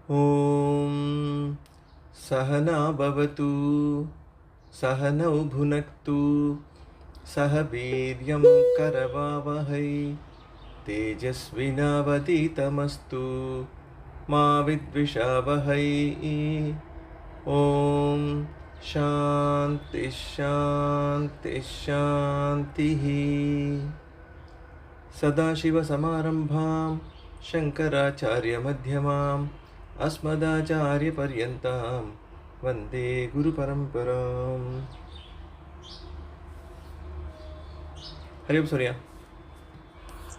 Om Sahana Bhavatu Sahanau Bhunaktu Sahaviryam Karavavahai Tejasvinavaditamastu Ma Vidvishavahai. Om Shanti Shanti Shanti. Sadashiva Samarambham Shankaracharya Madhyamam Asmadacharya Paryantam Vande Guru Paramparam. Hari Om Surya.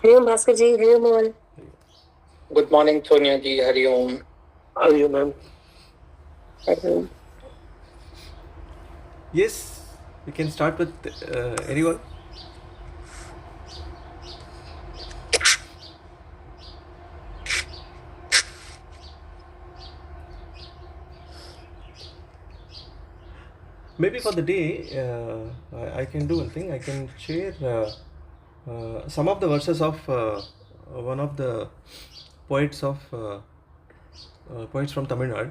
Hari Om Bhaskar ji, Hari Om all. Good morning, Sonia ji. Hari Om. Hari Om, ma'am. Hari Om. Yes, we can start with anyone. Maybe for the day, I can do one thing. I can share some of the verses of one of the poets from Tamil Nadu,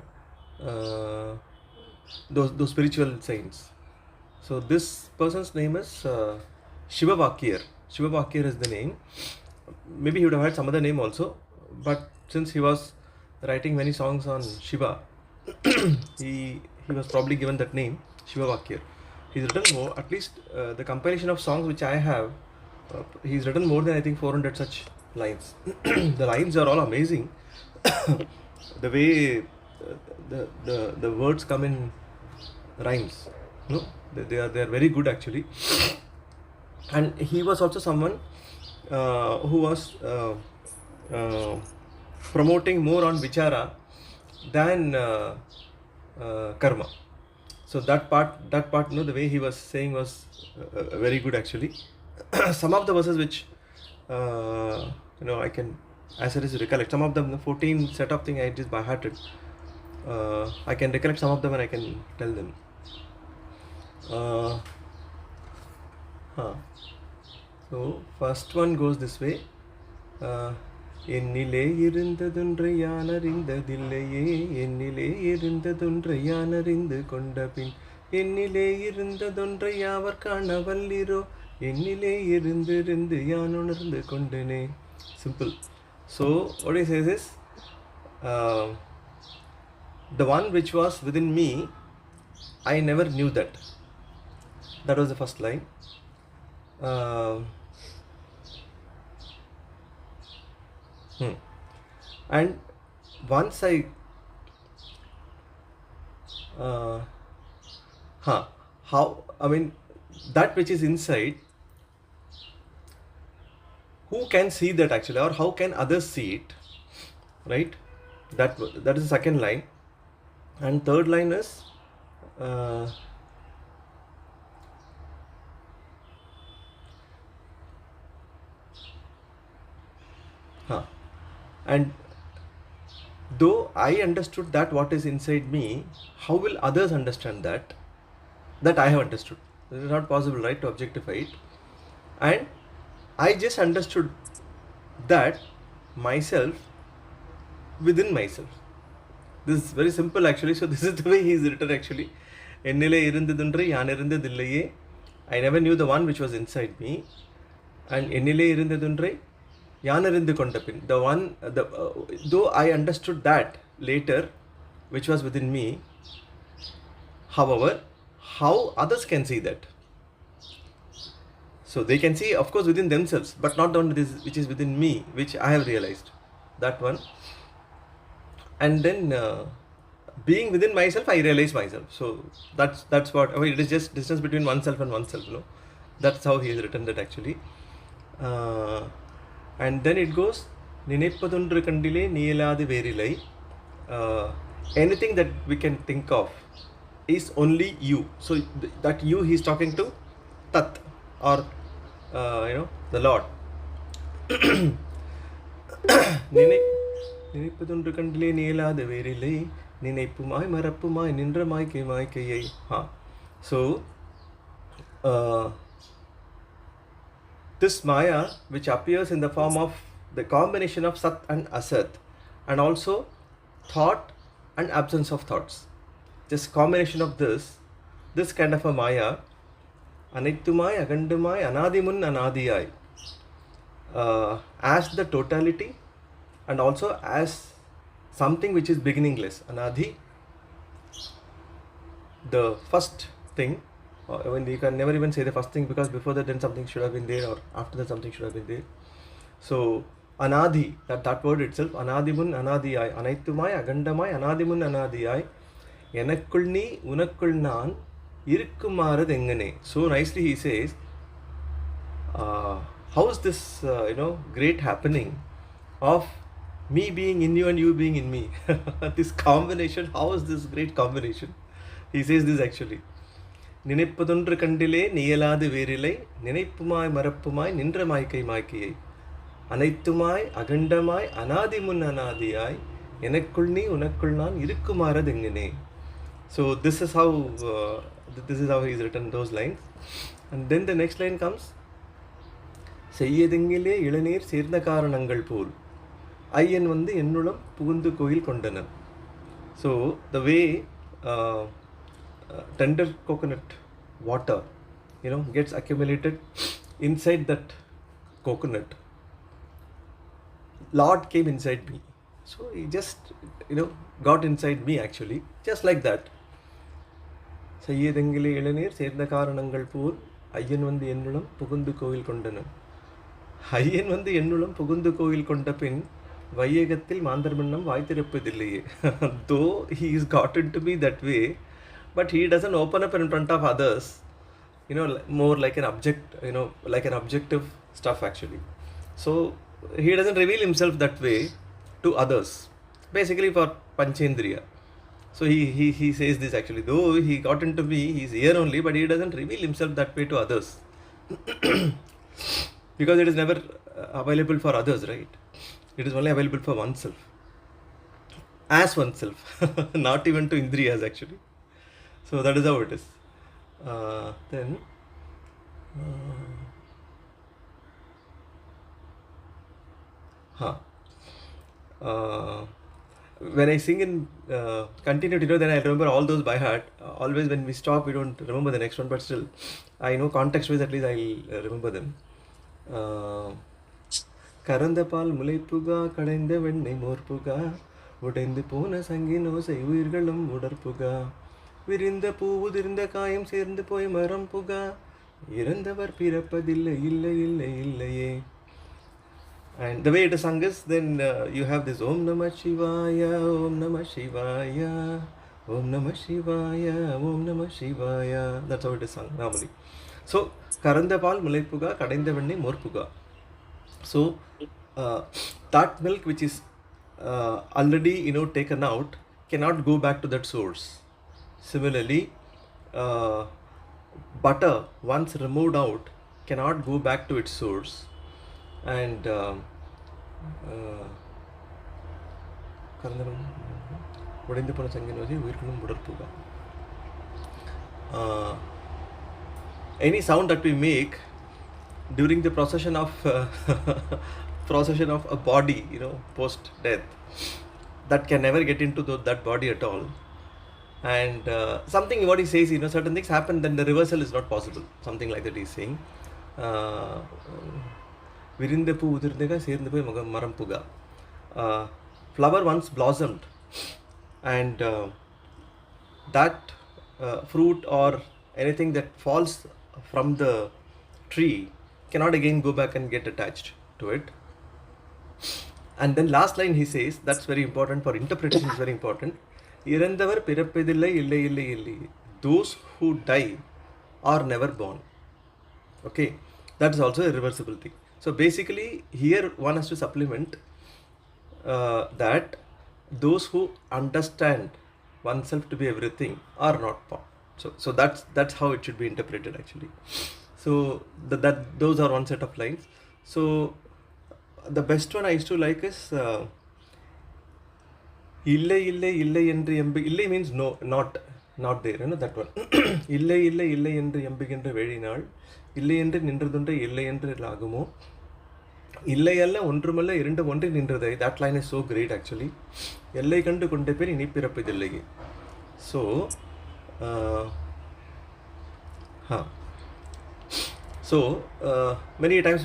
those spiritual saints. So this person's name is Shiva Vakir. Shiva Vakir is the name. Maybe he would have had some other name also, but since he was writing many songs on Shiva, he was probably given that name, Shiva Vakir. He's written more, at least the compilation of songs which I have, he's written more than I think 400 such lines. The lines are all amazing. The way the words come in rhymes, no, they are very good actually. And he was also someone who was promoting more on vichara than karma. So that part, you know, the way he was saying was very good actually. Some of the verses which you know, I can, as it is, recollect. Some of them, the 14 set of thing I just by hearted. I can recollect some of them and I can tell them. So first one goes this way. என்னிலே இருந்ததொன்றை யான் அறிந்ததில்லையே, என்னிலே இருந்ததொன்றை யான் அறிந்து கொண்ட பின், என்னிலே இருந்ததொன்றை யாவர் காணவல்லிரோ, என்னிலே இருந்து யான் உணர்ந்து கொண்டனே. Simple. So what he says is, the one which was within me, I never knew that. That was the first line. And once I how, I mean, that which is inside, who can see that actually, or how can others see it, right? That is the second line. And third line is and though I understood that what is inside me, how will others understand that I have understood? It is not possible, right, to objectify it. And I just understood that myself within myself. This is very simple actually. So this is the way he is written actually. Ennile irundadundrai yan irundadillaye. I never knew the one which was inside me. And ennile irundadundrai Yanarindu Kontapin, the one, though I understood that later, which was within me, however, how others can see that? So they can see, of course, within themselves, but not only this which is within me, which I have realized. That one. And then being within myself, I realize myself. So that's what, I mean, it is just distance between oneself and oneself, no? That's how he has written that actually. And then it goes, நினைப்பதொன்று கண்டிலே நீலாது வேறிலை. Anything that we can think of is only you. So that you he is talking to Tat, or you know, the Lord. நினைப்பதொன்று கண்டிலே நீலாது வேறிலை, நினைப்புமாய் மறப்புமாய் நின்ற மாய்க்கையை. So this Maya, which appears in the form of the combination of Sat and Asat, and also thought and absence of thoughts. Just combination of this kind of a Maya, Anittumai, Agandumai, Anadimun, Anadiyai, as the totality and also as something which is beginningless. Anadhi, the first thing, when you can never even say the first thing, because before that then something should have been there, or after that something should have been there. So Anadhi, that word itself, Anadimun Anadiyai, Anaithumai Agandamai Anadimun Anadiyai, Enakul ni Unakul nan Irikkumarad engane. So nicely he says, how is this great happening of me being in you and you being in me? This combination, how is this great combination? He says this actually. நினைப்பதொன்று கண்டிலே நியலாது வேறிலை நினைப்புமாய் மறப்புமாய் நின்ற மாய்க்கை மாய்க்கையை அனைத்துமாய் அகண்டமாய் அனாதிமுன் அனாதியாய் எனக்குள் நீ உனக்குள் நான் இருக்குமாறதெங்கனே. So this is how he's written those lines. And then the next line comes, செய்யதெங்கிலே இளநீர் சேர்ந்த காரணங்கள் போல் ஐயன் வந்து என்னுளம் புகுந்து கோயில் கொண்டனர். So the way tender coconut water gets accumulated inside that coconut, Lord came inside me. So he just got inside me actually, just like that. செய்யதெங்கிலே இளநீர் சேர்ந்த காரணங்கள் போல் ஐயன் வந்து என்னுளம் புகுந்து கோயில் கொண்டனர். ஐயன் வந்து என்னுளம் புகுந்து கோயில் கொண்ட பின் வையகத்தில் மாந்தர்மன்னம் வாய்த்திருப்பதில்லையே. Though he is gotten to me that way, but he doesn't open up in front of others, more like an object, like an objective stuff actually. So he doesn't reveal himself that way to others, basically for Panchendriya. So he says this actually, though he got into me, he's here only, but he doesn't reveal himself that way to others. Because it is never available for others, right? It is only available for oneself, as oneself, not even to Indriyas actually. So that is how it is. Then when I sing in continuity, then I remember all those by heart. Always when we stop, we don't remember the next one, but still I know context-wise at least I'll remember them. கறந்த பால் முளைப்புகா கடைந்த வெண்ணெய் மோர்ப்புகா உடைந்து போன சங்கின் ஓசை உயிர்களும் உடற்புகா விரிந்த பூ உதிர்ந்த காயம் சேர்ந்து போய் மரம் புகா இறந்தவர் பிறப்பதில்லை இல்லை இல்லை இல்லையே. And the way it is sung is, then you have this Om Namah Shivaya, Om Namah Shivaya, Om Namah Shivaya, Om Namah Shivaya. That's how it is sung normally. So karanda paal mulaipuga kadainda vennai morpuga. So that milk which is already taken out cannot go back to that source. Similarly, butter once removed out cannot go back to its source. And உடைந்து போன சங்கின் ஓசை உயிர்களும் உடற்புகா. Any sound that we make during the procession of a body, post death, that can never get into that body at all. And something what he says, certain things happen, then the reversal is not possible. Something like that he's saying. விரிந்த பூ உதிர்ந்தக சேர்ந்து போய் மரம் புகா. Flower once blossomed, and that fruit or anything that falls from the tree cannot again go back and get attached to it. And then last line he says, that's very important for interpretation, is very important. இறந்தவர் பிறப்பதில்லை இல்லை இல்லை இல்லை. Those who die are never born. Okay, that is also a reversible thing. So basically here one has to supplement that those who understand oneself to be everything are not born. So that's how it should be interpreted actually. So that those are one set of lines. So the best one I used to like is illai illai illai endru embu. Illai means no, not there, that one. Illai illai illai endru embuகின்ற வேழினாள் இல்லை என்று நின்றதுண்டை இல்லை என்று லாகுமோ இல்லை அல்ல ஒன்றுமல்ல இரண்டு ஒன்றி நின்றதை. That line is so great actually. எல்லை கண்டு கொண்ட பேர் இனி பிறப்பதில்லை. So many times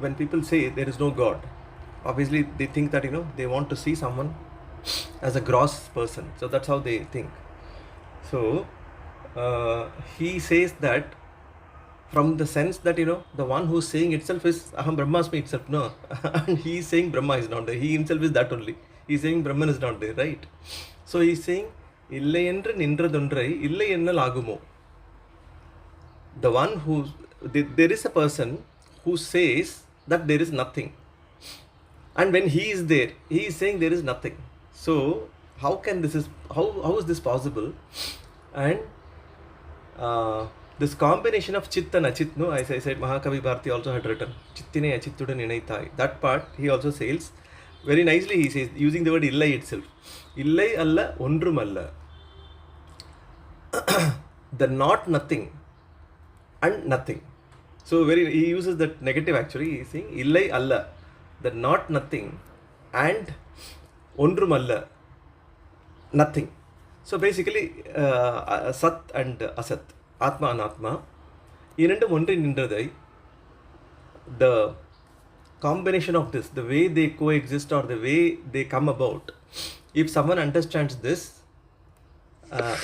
when people say there is no God, obviously they think that they want to see someone as a gross person. So that's how they think. So he says that from the sense that the one who's saying itself is aham brahmasmi itself, no. And he is saying Brahma is not there, he himself is that only. He is saying Brahman is not there, right? So he is saying illai என்று நின்றதொன்றை இல்லை என்னல் ஆகுமோ. The one who there is a person who says that there is nothing, and when he is there he is saying there is nothing. So how is this possible? And this combination of chit and achit, no, as I said, Mahakavi Bharati also had written chittine achittudan inaitai. That part he also says very nicely. He says using the word illai itself, illai alla ondrum alla, the not nothing and nothing. So he uses that negative actually. He is saying illai alla, the not nothing, and ondrum alla, nothing. So basically sat and asat, atma and atma, இரண்டும் ஒன்றி நின்றதை. The combination of this, the way they coexist or the way they come about, if someone understands this,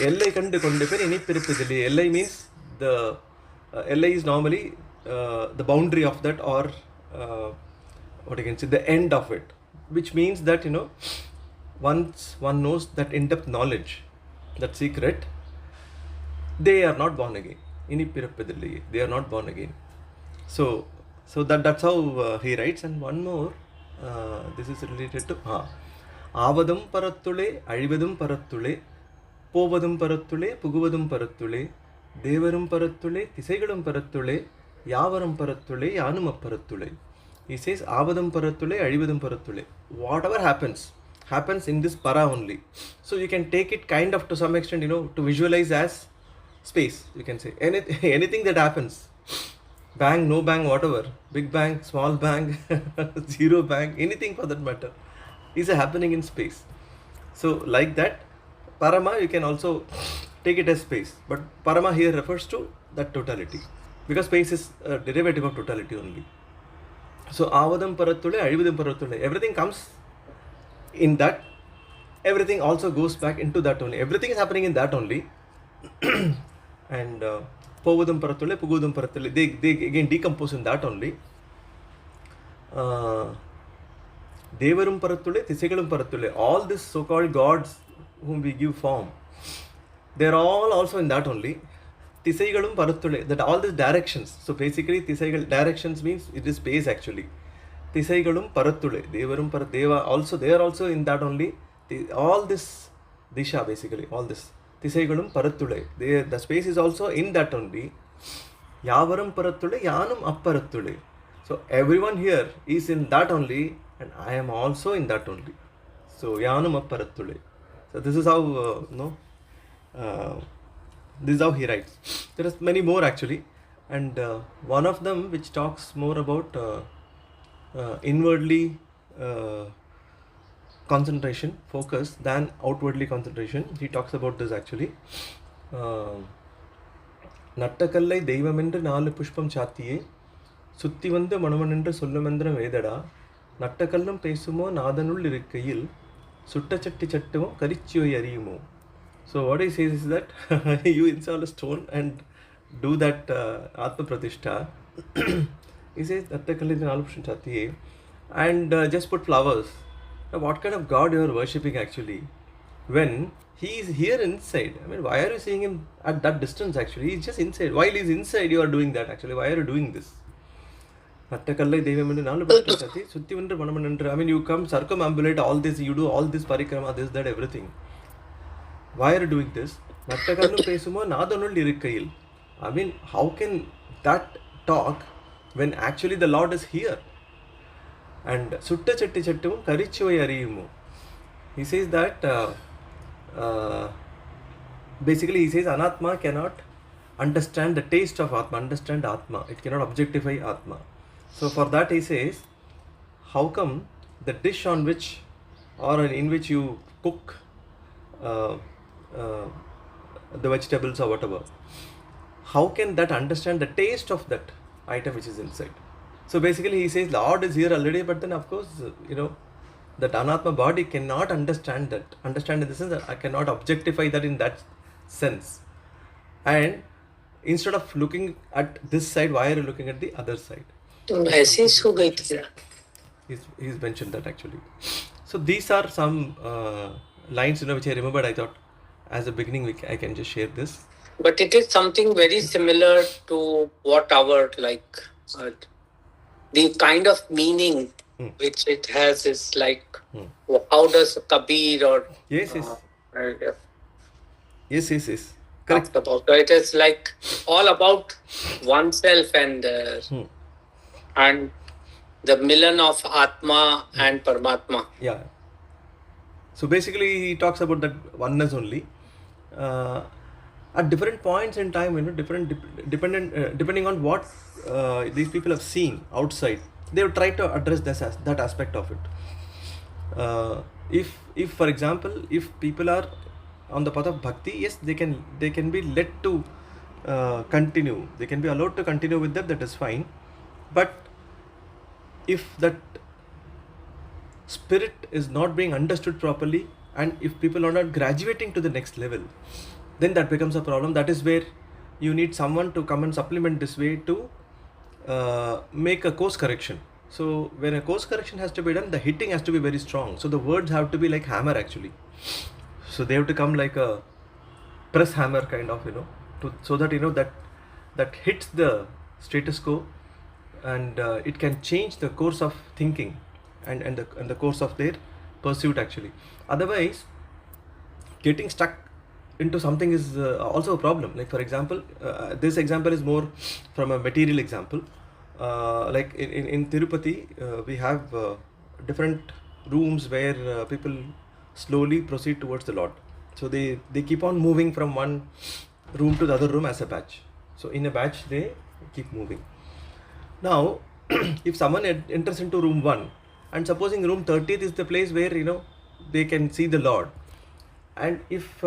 எல்லை கண்டு கொண்ட பேர் இனி பிறப்பதில்லை. எல்லை means the எல்லை is normally the boundary of that, or what you can say, the end of it, which means that once one knows that in-depth knowledge, that secret, they are not born again. இனி பிறப்பதில்லை, they are not born again. So that's how he writes. And one more, this is related to ஆவதும் பரத்துளே அழிவதும் பரத்துளே போவதும் பரத்துளே புகுவதும் பரத்துளே தேவரும் பரத்துளே திசைகளும் பரத்துளே யாவரும் பரத்துளே யானும் அப்பரத்துளே. He says ஆவதும் பரத்துளே அழிவதும் பரத்துளே. Whatever happens in this para only. So you can take it kind of to some extent, to visualize as space. You can say anything that happens, bang, no bang, whatever, big bang, small bang, zero bang, anything for that matter, is happening in space. So like that, parama you can also take it as space, but parama here refers to that totality, because space is a derivative of totality only. So avadam parathule azhivadam parathule, everything comes in that, everything also goes back into that only, everything is happening in that only. And povadam parathule pugudam parathule, they again decompose in that only. Devarum parathule திசைகளும் parathule, all these so called gods whom we give form, they are all also in that only. திசைகளும் parathule, that all these directions. So basically திசைகள், directions means it is space actually. திசைகளும் parathule, devarum deva also, they are also in that only. All this disha, basically all this திசைகளும் பரத்துளை, the space is also in that only. யாவரும் பரத்துளை யானும் அப்பரத்துளை. So everyone here is in that only, and I am also in that only. So yanum apparathule. So this is how this is how he writes. There are many more actually, and one of them which talks more about inwardly concentration, focus, than outwardly concentration. He talks about this actually. நட்டக்கல்லை தெய்வமென்று நாலு புஷ்பம் சாத்தியே சுத்தி வந்து மனுமனென்று சொல்லுமெந்திரம் வேதடா நட்டக்கல்லும் பேசுமோ நாதனுள் இருக்கையில் சுட்டச்சட்டி சட்டுமோ கரிச்சியோய் அறியுமோ. So what he says is that you install a stone and do that Atma Pratishtha. He says நட்டக்கல்லை நாலு புஷ்பம் சாத்தியே, and just put flowers. Now, what kind of God you are worshipping actually, when he is here inside? I mean, why are you seeing him at that distance actually? He is just inside. While he is inside, you are doing that actually. Why are you doing this? நட்டக்கல்லை தெய்வம் என்று நாலு புஷ்பம் சாத்தி சுத்தி வென்று மனமனென்று. I mean, you come circumambulate all this, you do all this parikrama, this, that, everything. Why are you doing this? நட்டக்கல்லும் பேசுமோ நாதனுள் இருக்கையில். I mean, how can that talk when actually the Lord is here? And sutta chatti chattum karichivai ariyumo. He says that basically he says anatma cannot understand the taste of atma, understand atma, it cannot objectify atma. So for that he says how come the dish on which or in which you cook uh, uh, the vegetables or whatever, how can that understand the taste of that item which is inside? So basically he says Lord is here already, but then of course, that anatma body cannot understand that. Understand in the sense that I cannot objectify that in that sense. And instead of looking at this side, why are you looking at the other side? तुम ऐसे ही सो गई थी। He's mentioned that actually. So these are some lines, which I remembered. I thought as a beginning I can just share this. But it is something very similar to what our the kind of meaning which it has is like, how does Kabir or Yes. uh, Yes. Correct. talked about? So it is like all about oneself and the milan of Atma and Paramatma. Yeah. So basically, he talks about that oneness only. At different points in time, depending on what these people have seen outside, they will try to address that aspect of it. If for example, if people are on the path of bhakti, yes, they can be led to continue. They can be allowed to continue with that. That is fine. But if that spirit is not being understood properly, and if people are not graduating to the next level, then that becomes a problem. That is where you need someone to come and supplement this way to make a course correction. So when a course correction has to be done, the hitting has to be very strong. So the words have to be like hammer actually. So they have to come like a press hammer kind of, so that that hits the status quo, and it can change the course of thinking and the course of their pursuit actually. Otherwise, getting stuck into something is also a problem. Like for example, this example is more from a material example. Like in Tirupati, we have different rooms where people slowly proceed towards the Lord. So they keep on moving from one room to the other room as a batch. So in a batch they keep moving. Now if someone enters into room 1, and supposing room 30th is the place where they can see the Lord, and if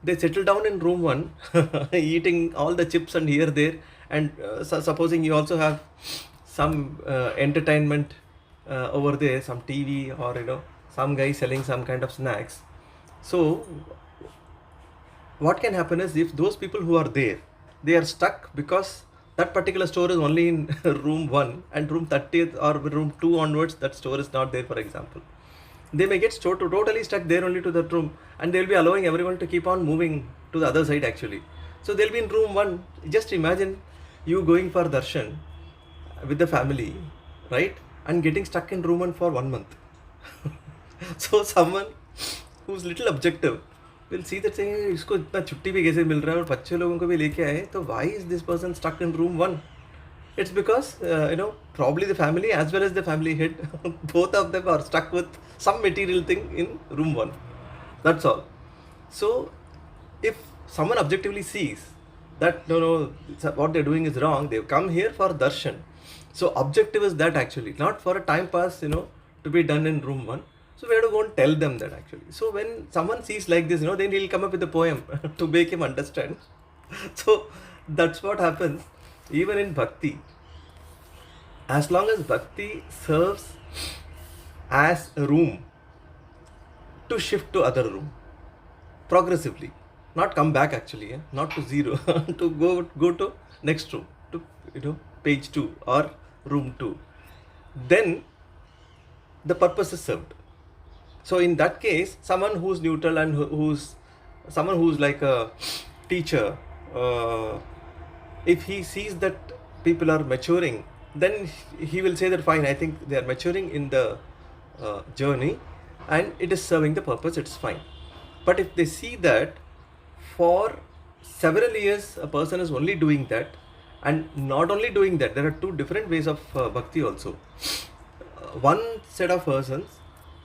they settle down in room 1 eating all the chips and here there, and supposing you also have some entertainment over there, some TV, or some guy selling some kind of snacks. So what can happen is, if those people who are there, they are stuck because that particular store is only in room 1, and room 30th or room 2 onwards, that store is not there, for example. They may get totally stuck there only to that room, and they will be allowing everyone to keep on moving to the other side actually. So they'll be in room 1. Just imagine you going for darshan with the family, right, and getting stuck in room 1 for 1 month. So someone who's little objective will see that, saying इसको इतना छुट्टी भी कैसे मिल रहा है और बच्चे लोगों को भी लेके आए, तो why is this person stuck in room 1? It's because probably the family as well as the family head both of them are stuck with some material thing in room 1. That's all. So if someone objectively sees that no, what they're doing is wrong, they've come here for darshan. So objective is that actually, not for a time pass, to be done in room 1. So we have to go and tell them that actually. So when someone sees like this, then he'll come up with a poem to make him understand. So that's what happens even in bhakti. As long as bhakti serves as a room to shift to other room progressively, not come back actually, not to zero, to go to next room, to page 2 or room 2, then the purpose is served. So in that case, someone who's neutral and someone who's like a teacher, if he sees that people are maturing, then he will say that fine, I think they are maturing in the journey and it is serving the purpose, it's fine. But if they see that for several years a person is only doing that, and not only doing that, there are two different ways of bhakti also. One set of persons,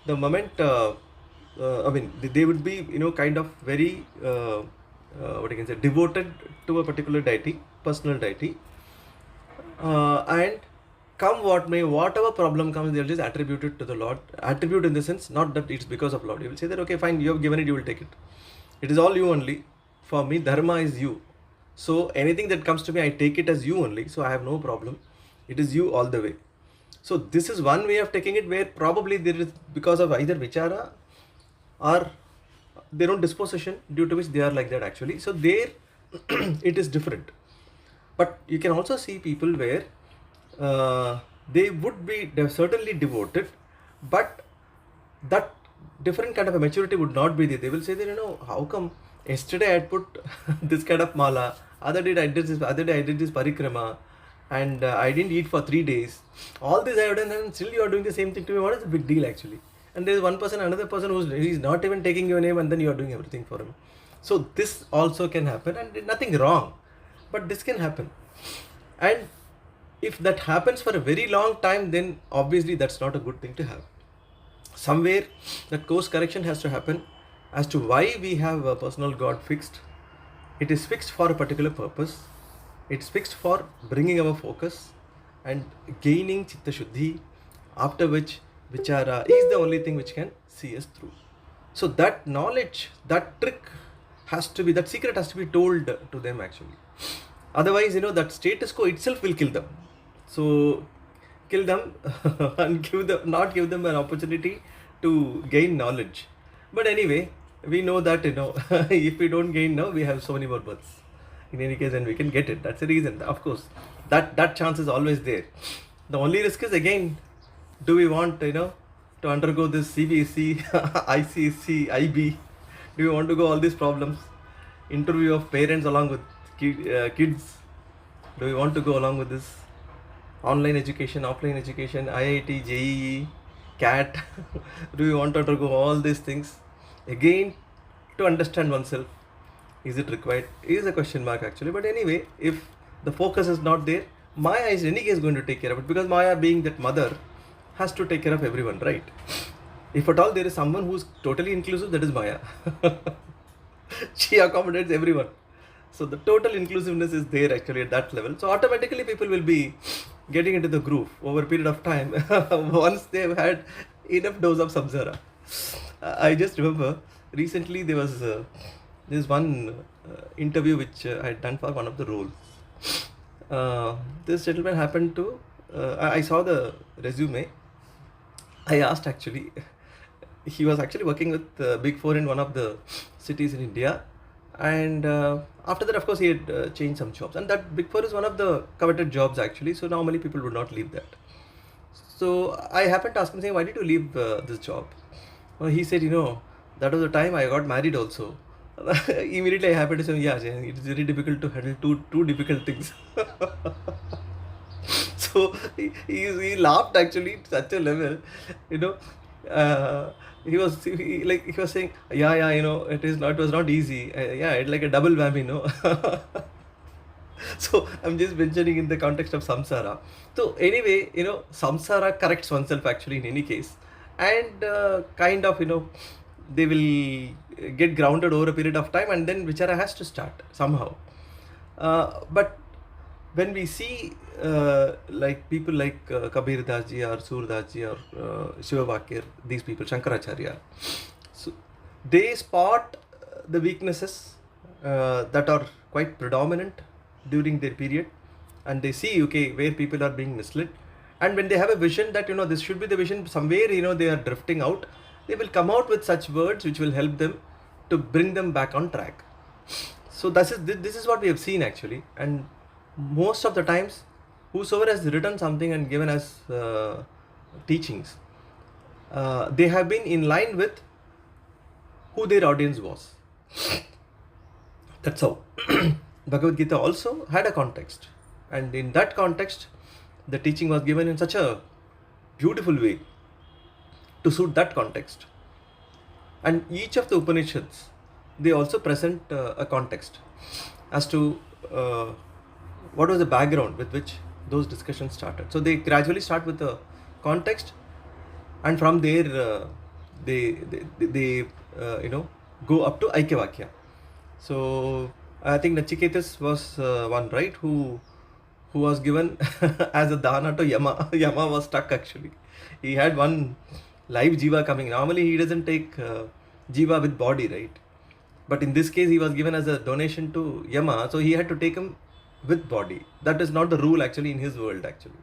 the moment they would be kind of very what you can say, devoted to a particular deity, personal deity, and come what may, whatever problem comes, they'll just attribute it to the Lord. Attribute in the sense, not that it's because of Lord. You will say that, okay, fine, you have given it, you will take it. It is all you only. For me, dharma is you. So anything that comes to me, I take it as you only. So I have no problem. It is you all the way. So this is one way of taking it, where probably there is, because of either vichara or their own disposition, due to which they are like that actually. So there it is different. But you can also see people where they would be certainly devoted, but that different kind of a maturity would not be there. They will say that, how come yesterday I had put this kind of mala, other day I did this parikrama, and I didn't eat for 3 days. All this I have done, and still you are doing the same thing to me. What is the big deal actually? And there is one person, another person he's not even taking your name, and then you are doing everything for him. So this also can happen, and nothing wrong, but this can happen. And if that happens for a very long time, then obviously that's not a good thing to have. Somewhere that course correction has to happen as to why we have a personal God fixed. It is fixed for a particular purpose. It's fixed for bringing our focus and gaining chitta shuddhi, after which vichara is the only thing which can see us through. So that knowledge, that trick has to be, that secret has to be told to them actually. Otherwise, that status quo itself will kill them. So kill them and not give them an opportunity to gain knowledge. But anyway, we know that, if we don't gain now, we have so many more births. In any case, and we can get it. That's the reason. Of course, that chance is always there. The only risk is, again, do we want, to undergo this CBSE, ICSE, IB? Do we want to go all these problems? Interview of parents along with kids. Do we want to go along with this? Online education, offline education, IIT, JEE, CAT. Do we want to undergo all these things? Again, to understand oneself, is it required? Is a question mark actually. But anyway, if the focus is not there, Maya is in any case going to take care of it, because Maya, being that mother, has to take care of everyone, right? If at all there is someone who is totally inclusive, that is Maya. She accommodates everyone. So the total inclusiveness is there actually at that level. So automatically people will be getting into the groove over a period of time once they've had enough dose of samsara. I just remember recently there was this one interview which I had done for one of the roles. This gentleman happened to, I saw the resume. I asked actually, he was actually working with Big Four in one of the cities in India. And after that, of course, he had changed some jobs. And that Big Four is one of the coveted jobs actually. So normally people would not leave that. So I happened to ask him, saying, why did you leave this job? He said, that was the time I got married also. Immediately I happened to say, yeah, it's very difficult to handle two difficult things. So he laughed actually to such a level, he was saying, yeah, it was not easy. Yeah, it's like a double whammy, So I'm just mentioning in the context of samsara. So anyway, samsara corrects oneself actually in any case, and kind of, they will get grounded over a period of time, and then vichara has to start somehow. But when we see like people like Kabir Das ji or Sur Das ji or Shiva Vakir, these people, Shankaracharya, so they spot the weaknesses that are quite predominant during their period, and they see, okay, where people are being misled. And when they have a vision that, this should be the vision, somewhere, they are drifting out, they will come out with such words which will help them to bring them back on track. So this is what we have seen actually. And most of the times, whosoever has written something and given us teachings, they have been in line with who their audience was. That's how. Bhagavad Gita also had a context, and in that context, the teaching was given in such a beautiful way to suit that context. And each of the Upanishads, they also present a context as to what was the background with which those discussions started. So they gradually start with the context, and from there they go up to Aikyavakya. So I think Nachiketas was one, right, who who was given as a dana to Yama. Yama was stuck actually. He had one live jiva coming. Normally he doesn't take jiva with body, right? But in this case he was given as a donation to Yama, so he had to take him with body. That is not the rule actually in his world actually.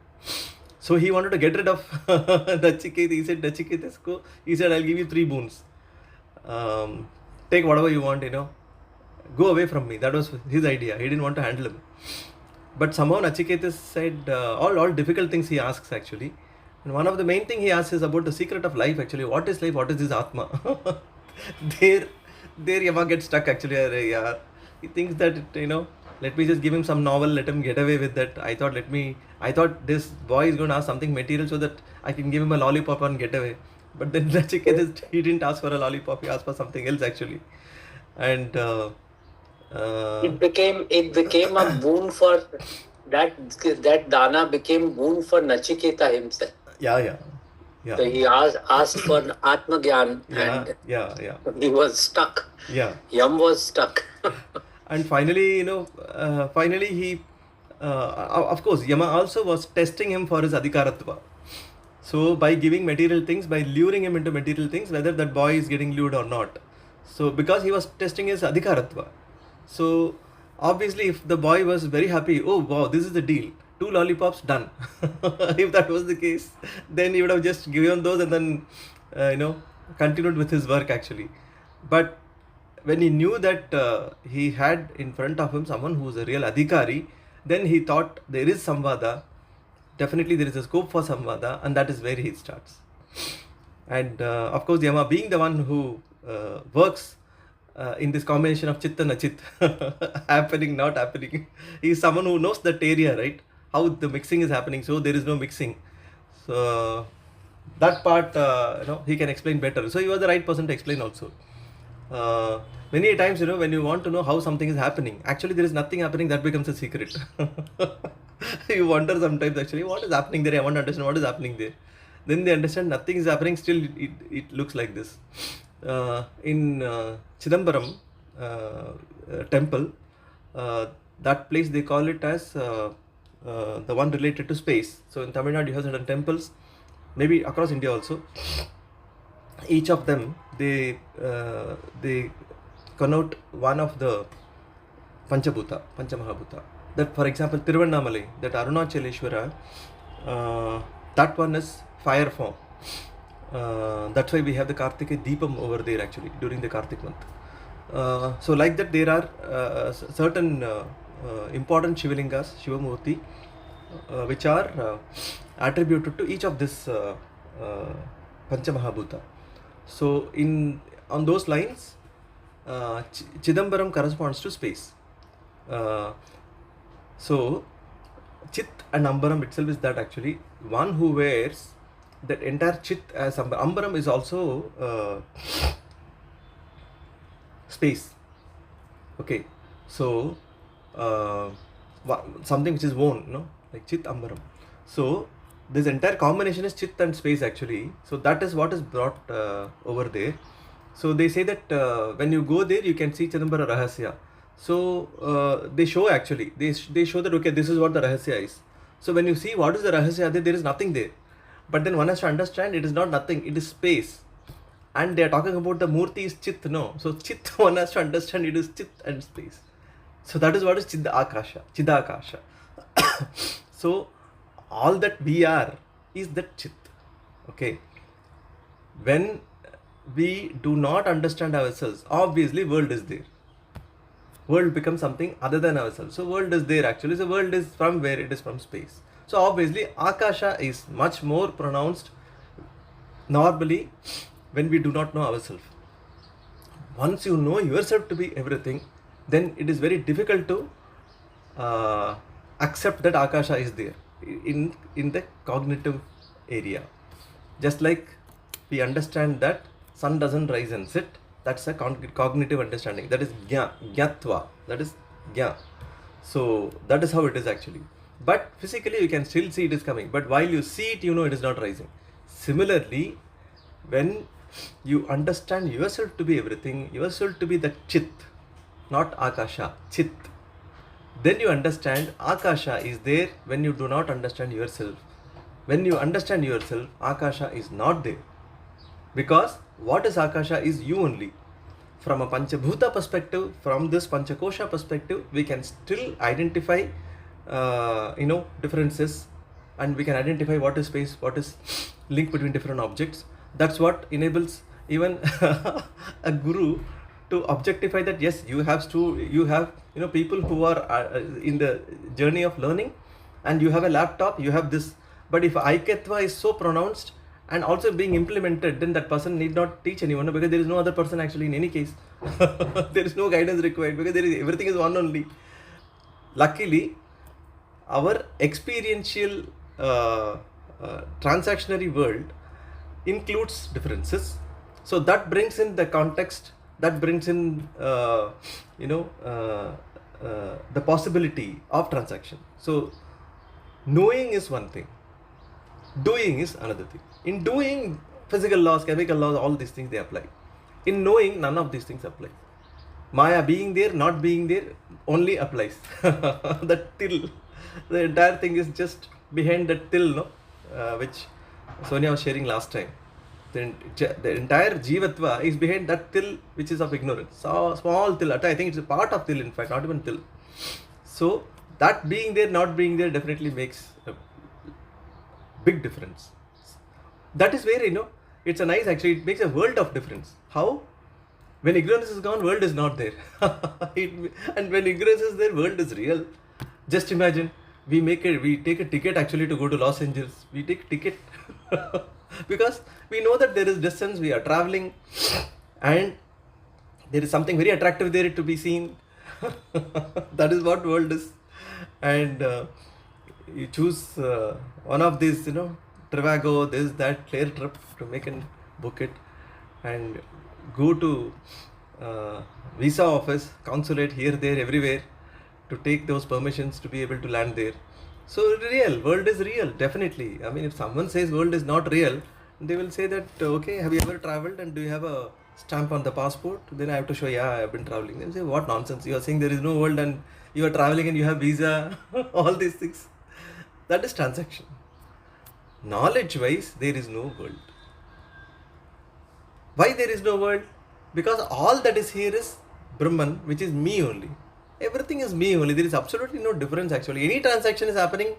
So he wanted to get rid of Nachiketa. He said, Nachiketasku, he said, I'll give you 3 boons. Take whatever you want, go away from me. That was his idea. He didn't want to handle him. But somehow Nachiketas said all difficult things he asks actually. And one of the main thing he asks is about the secret of life actually. What is life? What is this Atma? there Yama gets stuck actually. Yeah. He thinks that, let me just give him some novel, let him get away with that. I thought this boy is going to ask something material so that I can give him a lollipop and get away. But then Nachiketas, he didn't ask for a lollipop, he asked for something else actually. And it became a boon for that dana became boon for Nachiketa himself. Yeah. So he asked for Atma Gyan, and yeah. he was stuck. Yeah. Yam was stuck. And finally, he, of course, Yama also was testing him for his adhikaratva. So by giving material things, by luring him into material things, whether that boy is getting lured or not. So because he was testing his adhikaratva. So obviously if the boy was very happy, oh wow, this is the deal. 2 lollipops, done. If that was the case, then he would have just given those and then, continued with his work actually. But when he knew that he had in front of him someone who is a real adhikari, then he thought there is samvada, definitely there is a scope for samvada, and that is where he starts. And of course Yama being the one who works in this combination of chit and achit, happening, not happening, he is someone who knows that area, right? How the mixing is happening, so there is no mixing. So that part, he can explain better. So he was the right person to explain also. Many times, when you want to know how something is happening, actually there is nothing happening, that becomes a secret. You wonder sometimes actually, what is happening there? I want to understand what is happening there. Then they understand nothing is happening, still it looks like this. In Chidambaram temple, that place they call it as the one related to space. So in Tamil Nadu you have certain temples, maybe across India also. Each of them, they connote one of the Panchamahabhuta. That, for example, Tiruvannamalai, that Arunachaleshwara, that one is fire form. That's why we have the Kartika Deepam over there actually during the Kartik month. So like that, there are certain important Shivalingas, Shivamurti, which are attributed to each of this Panchamahabhuta. So on those lines, Chidambaram corresponds to space. So Chit and Ambaram itself is that actually one who wears that entire Chit as Ambaram is also space. Okay, so something which is worn, like Chit Ambaram. So this entire combination is Chit and space actually. So that is what is brought over there. So they say that when you go there, you can see Chidambara Rahasya. So they show actually, they show that, okay, this is what the Rahasya is. So when you see what is the Rahasya, there is nothing there. But then one has to understand it is not nothing, it is space. And they are talking about the Murti is Chit, no. So Chit, one has to understand it is Chit and space. So that is what is Chidakasha. So all that we are is that Chit. Okay. When we do not understand ourselves, obviously world is there. World becomes something other than ourselves. So world is there actually. So world is from where? It is from space. So obviously Akasha is much more pronounced normally when we do not know ourselves. Once you know yourself to be everything, then it is very difficult to accept that Akasha is there in the cognitive area. Just like we understand that sun doesn't rise and set, that's a cognitive understanding. That is Gyatva. That is Gya. So that is how it is actually. But physically you can still see it is coming. But while you see it, you know it is not rising. Similarly, when you understand yourself to be everything, yourself to be the Chit, not Akasha, Chit. Then you understand Akasha is there when you do not understand yourself. When you understand yourself, Akasha is not there. Because what is Akasha is you only. From a Panchabhuta perspective, from this Panchakosha perspective, we can still identify, differences, and we can identify what is space, what is link between different objects. That's what enables even a guru to objectify that yes, you have people who are in the journey of learning, and you have a laptop, you have this. But if Aikatva is so pronounced and also being implemented, then that person need not teach anyone, because there is no other person actually in any case. There is no guidance required, because everything is one only. Luckily, our experiential transactionary world includes differences. So that brings in the context, that brings in the possibility of transaction. So knowing is one thing, doing is another thing. In doing, physical laws, chemical laws, all these things they apply. In knowing, none of these things apply. Maya being there, not being there, only applies. The till, the entire thing is just behind the till, which Sonia was sharing last time. The entire Jivatva is behind that till which is of ignorance. So small till, I think it's a part of till, in fact, not even till. So that being there, not being there definitely makes a big difference. That is where, it's a nice, actually, it makes a world of difference. How? When ignorance is gone, world is not there. And when ignorance is there, world is real. Just imagine, we take a ticket actually to go to Los Angeles. We take a ticket because we know that there is distance, we are traveling, and there is something very attractive there to be seen. That is what world is. And you choose one of these, Trivago, this, that, clear trip to make and book it, and go to visa office, consulate, here, there, everywhere, to take those permissions to be able to land there. So real, world is real, definitely. I mean, if someone says world is not real, they will say that, okay, have you ever traveled and do you have a stamp on the passport? Then I have to show, yeah, I have been traveling. They say, what nonsense, you are saying there is no world and you are traveling and you have visa, all these things. That is transaction. Knowledge wise, there is no world. Why there is no world? Because all that is here is Brahman, which is me only. Everything is me only. There is absolutely no difference actually. Any transaction is happening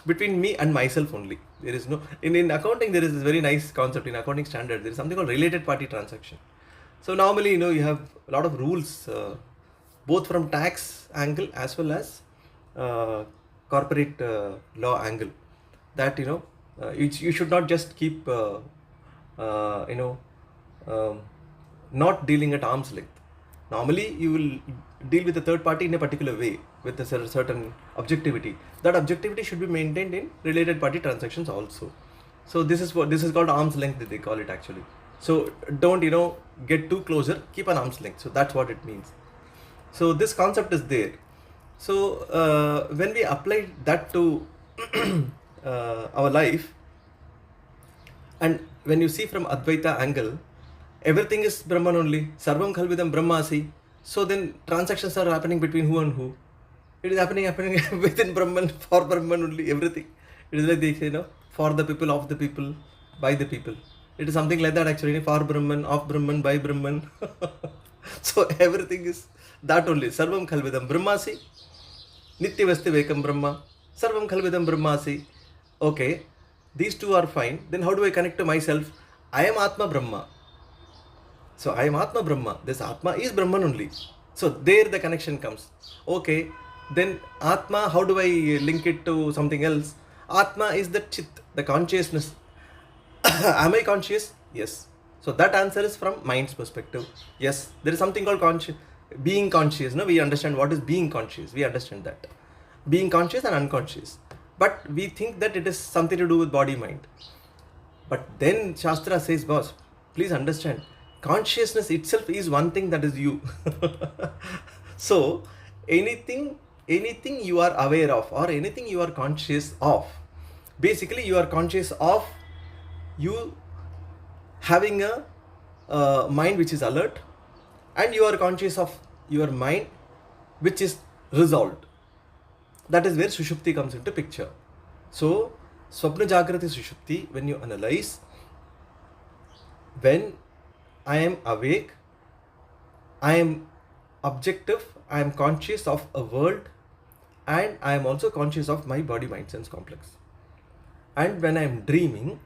between me and myself only. There is no, in accounting there is this very nice concept in accounting standard. There is something called related party transaction. So normally, you have a lot of rules, both from tax angle as well as corporate law angle, that you should not just keep not dealing at arm's length. Normally, you will deal with a third party in a particular way with a certain objectivity. That objectivity should be maintained in related party transactions also. So this is called arm's length that they call it actually. So don't get too closer, keep an arm's length. So that's what it means. So this concept is there. So when we apply that to our life, and when you see from Advaita angle, everything is Brahman only. Sarvam Khalvidam Brahmasi. So then transactions are happening between who and who? It is happening within Brahman, for Brahman only, everything. It is like they say, for the people, of the people, by the people. It is something like that actually, for Brahman, of Brahman, by Brahman. So everything is that only. Sarvam Khalvidam Brahmasi. Nityavasti Vekam Brahma. Sarvam Khalvidam Brahmasi. Okay, these two are fine. Then how do I connect to myself? I am Atma Brahma. So I am Atma Brahma. This Atma is Brahman only. So there the connection comes. Okay, then Atma, how do I link it to something else? Atma is the Chit, the consciousness. Am I conscious? Yes. So that answer is from mind's perspective. Yes, there is something called being conscious. No, we understand what is being conscious. We understand that. Being conscious and unconscious. But we think that it is something to do with body mind. But then Shastra says, boss, please understand, consciousness itself is one thing, that is you. So anything you are aware of or anything you are conscious of, basically you are conscious of you having a mind which is alert, and you are conscious of your mind which is resolved. That is where Sushupti comes into picture. So, Swapna Jagrati Sushupti, when you analyze, when I am awake, I am objective, I am conscious of a world, and I am also conscious of my body mind sense complex. And when I am dreaming,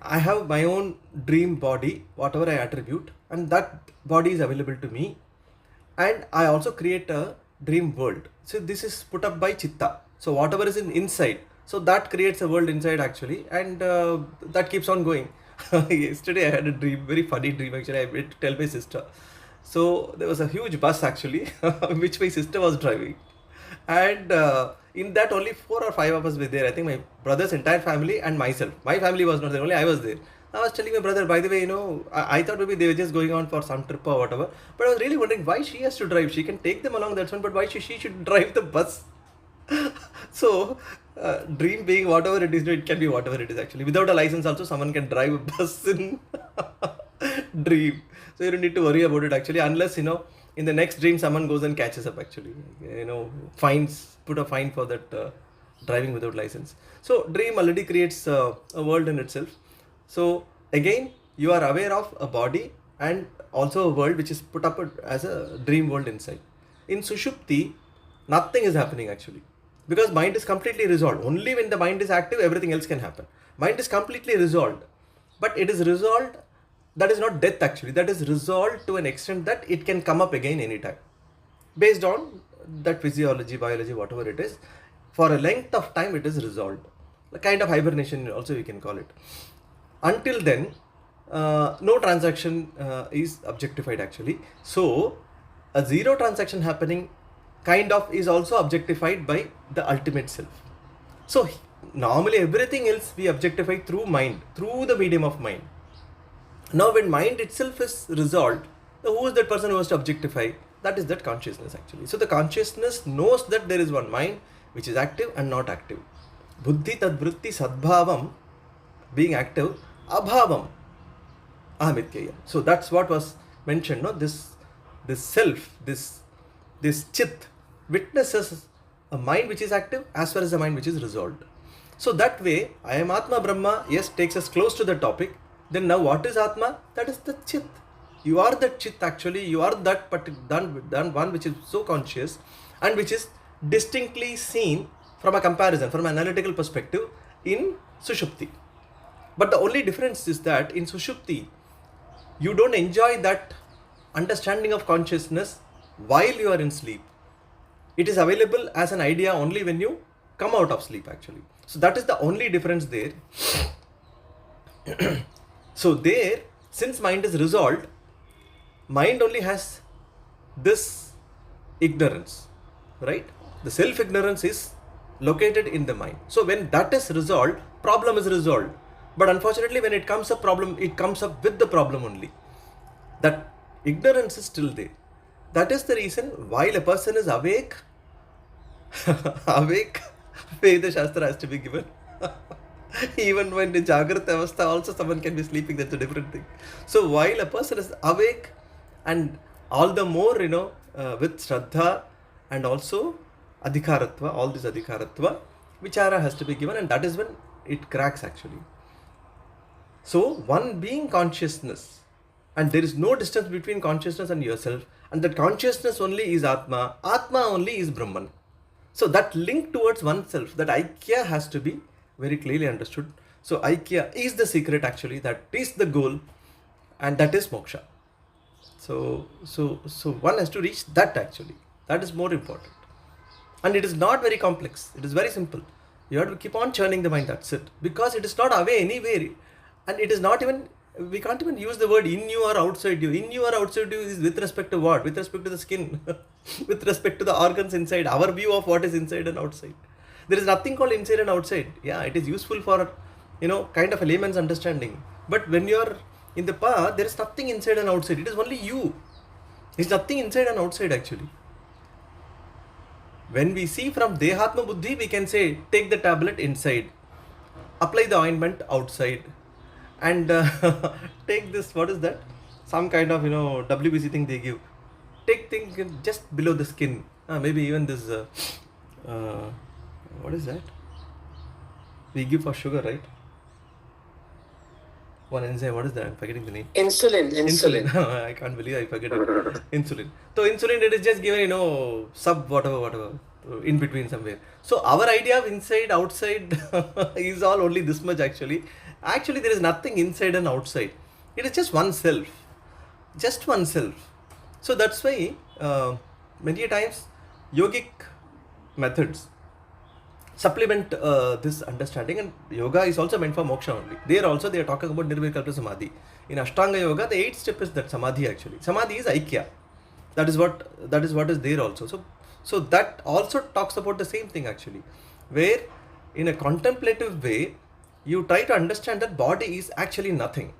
I have my own dream body, whatever I attribute, and that body is available to me. And I also create a dream world. So this is put up by Chitta. So whatever is inside, so that creates a world inside actually, and that keeps on going. Yesterday I had a dream, very funny dream actually. I went to tell my sister. So there was a huge bus actually, which my sister was driving, and in that only 4 or 5 of us were there. I think my brother's entire family and myself. My family was not there, only I was there. I was telling my brother, by the way, I thought maybe they were just going on for some trip or whatever, but I was really wondering why she has to drive. She can take them along, that's one, but why she should drive the bus? So dream being whatever it is, it can be whatever it is actually. Without a license also someone can drive a bus in dream. So you don't need to worry about it actually, unless in the next dream someone goes and catches up actually, put a fine for that driving without license. So dream already creates a world in itself. So again, you are aware of a body and also a world which is put up as a dream world inside. In Sushupti, nothing is happening actually, because mind is completely resolved. Only when the mind is active, everything else can happen. Mind is completely resolved, but it is resolved. That is not death actually. That is resolved to an extent that it can come up again anytime, based on that physiology, biology, whatever it is. For a length of time, it is resolved. A kind of hibernation also we can call it. Until then, no transaction is objectified actually. So a zero transaction happening kind of is also objectified by the ultimate self. So normally everything else we objectify through mind, through the medium of mind. Now when mind itself is resolved, who is that person who has to objectify? That is that consciousness actually. So the consciousness knows that there is one mind which is active and not active. Buddhi tadvritti sadbhavam, being active, abhavam ahamityaya. So that's what was mentioned. No, this self, this chit witnesses a mind which is active as well as a mind which is resolved. So that way, I am Atma Brahma, yes, takes us close to the topic. Then now what is Atma? That is the chit. You are that chit actually. You are that one which is so conscious and which is distinctly seen from a comparison, from an analytical perspective in Sushupti. But the only difference is that in Sushupti, you don't enjoy that understanding of consciousness while you are in sleep. It is available as an idea only when you come out of sleep actually. So that is the only difference there. So there, since mind is resolved, mind only has this ignorance, right? The self-ignorance is located in the mind. So when that is resolved, problem is resolved. But unfortunately, when it comes up problem, it comes up with the problem only. That ignorance is still there. That is the reason while a person is awake, Veda Shastra has to be given. Even when in Jagrata Avastha also someone can be sleeping, that's a different thing. So while a person is awake, and all the more, with Shraddha and also Adhikaratva, all this Adhikaratva, Vichara has to be given, and that is when it cracks actually. So one being consciousness, and there is no distance between consciousness and yourself, and that consciousness only is Atma, Atma only is Brahman. So that link towards oneself, that Aikya has to be very clearly understood. So Aikya is the secret actually, that is the goal, and that is moksha. So one has to reach that actually. That is more important. And it is not very complex. It is very simple. You have to keep on churning the mind, that's it. Because it is not away anywhere. And it is not even, we can't even use the word in you or outside you. In you or outside you is with respect to what? With respect to the skin. With respect to the organs inside. Our view of what is inside and outside. There is nothing called inside and outside. Yeah, it is useful for, kind of a layman's understanding. But when you are in the path, there is nothing inside and outside. It is only you. There is nothing inside and outside actually. When we see from Dehatma Buddhi, we can say, take the tablet inside. Apply the ointment outside. And take this, what is that? Some kind of, WBC thing they give. Take thing just below the skin. Maybe even this uh, what is that? We give for sugar, right? One enzyme, what is that? I'm forgetting the name. Insulin. I can't believe I forget it. Insulin. So insulin, it is just given, sub whatever, in between somewhere. So our idea of inside, outside is all only this much actually. Actually, there is nothing inside and outside. It is just oneself. Just oneself. So that's why many a times yogic methods supplement this understanding, and yoga is also meant for moksha only. There also they are talking about nirvikalpa samadhi. In Ashtanga yoga, the 8th step is that samadhi actually. Samadhi is aikya. That is what is there also. So that also talks about the same thing actually, where in a contemplative way you try to understand that body is actually nothing.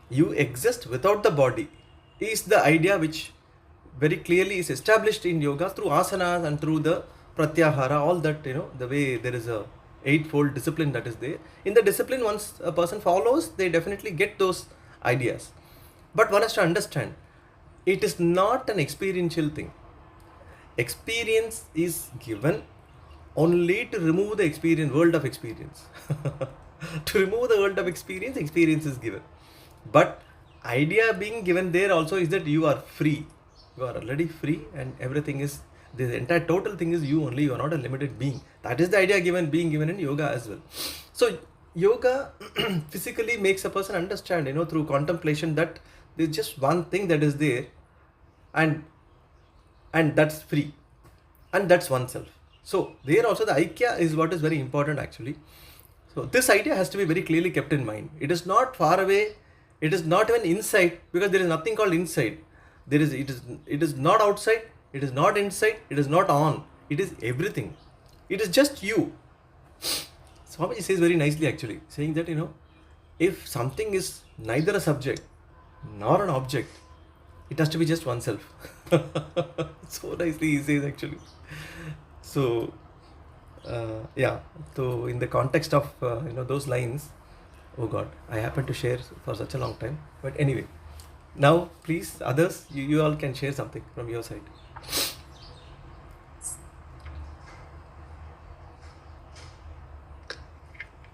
You exist without the body is the idea which very clearly is established in yoga through asanas and through the pratyahara, all that, the way there is a eightfold discipline that is there. In the discipline, once a person follows, they definitely get those ideas. But one has to understand, it is not an experiential thing. Experience is given only to remove the world of experience. To remove the world of experience is given. But idea being given there also is that you are free. You are already free, and everything is, the entire total thing is you only. You are not a limited being. That is the idea being given in yoga as well. So yoga physically makes a person understand, through contemplation, that there's just one thing that is there, and that's free, and that's oneself. So there also the aikya is what is very important actually. So this idea has to be very clearly kept in mind. It is not far away. It is not even inside, because there is nothing called inside. It is not outside. It is not inside. It is not on. It is everything. It is just you. Swamiji says very nicely actually, saying that, if something is neither a subject nor an object, it has to be just oneself. So nicely he says actually. So yeah, so in the context of those lines, oh God, I happen to share for such a long time. But anyway, now please, others, you all can share something from your side.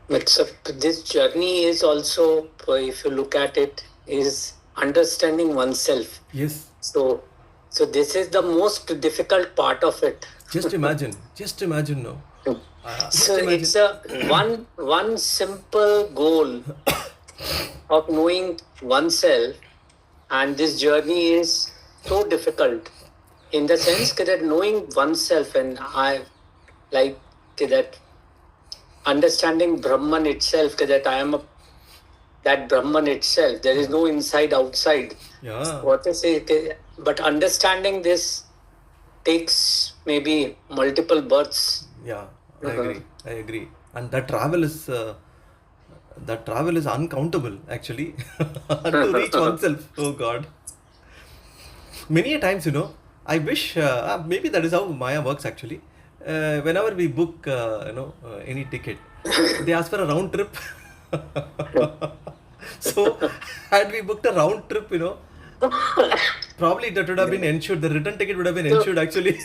But so this journey is also, if you look at it, is understanding oneself. Yes. So this is the most difficult part of it. Just imagine no. So it's a one simple goal of knowing oneself, and this journey is so difficult in the sense that knowing oneself, and I like that understanding Brahman itself, that I am that Brahman itself. There is no inside outside. Yeah. What to say? But understanding this takes maybe multiple births. Yeah, I agree. And that travel is uncountable actually. To reach oneself. Oh God. Many a times, I wish, maybe that is how Maya works actually. Whenever we book, any ticket, they ask for a round trip. So, had we booked a round trip, probably that would have been ensured. The return ticket would have been ensured actually.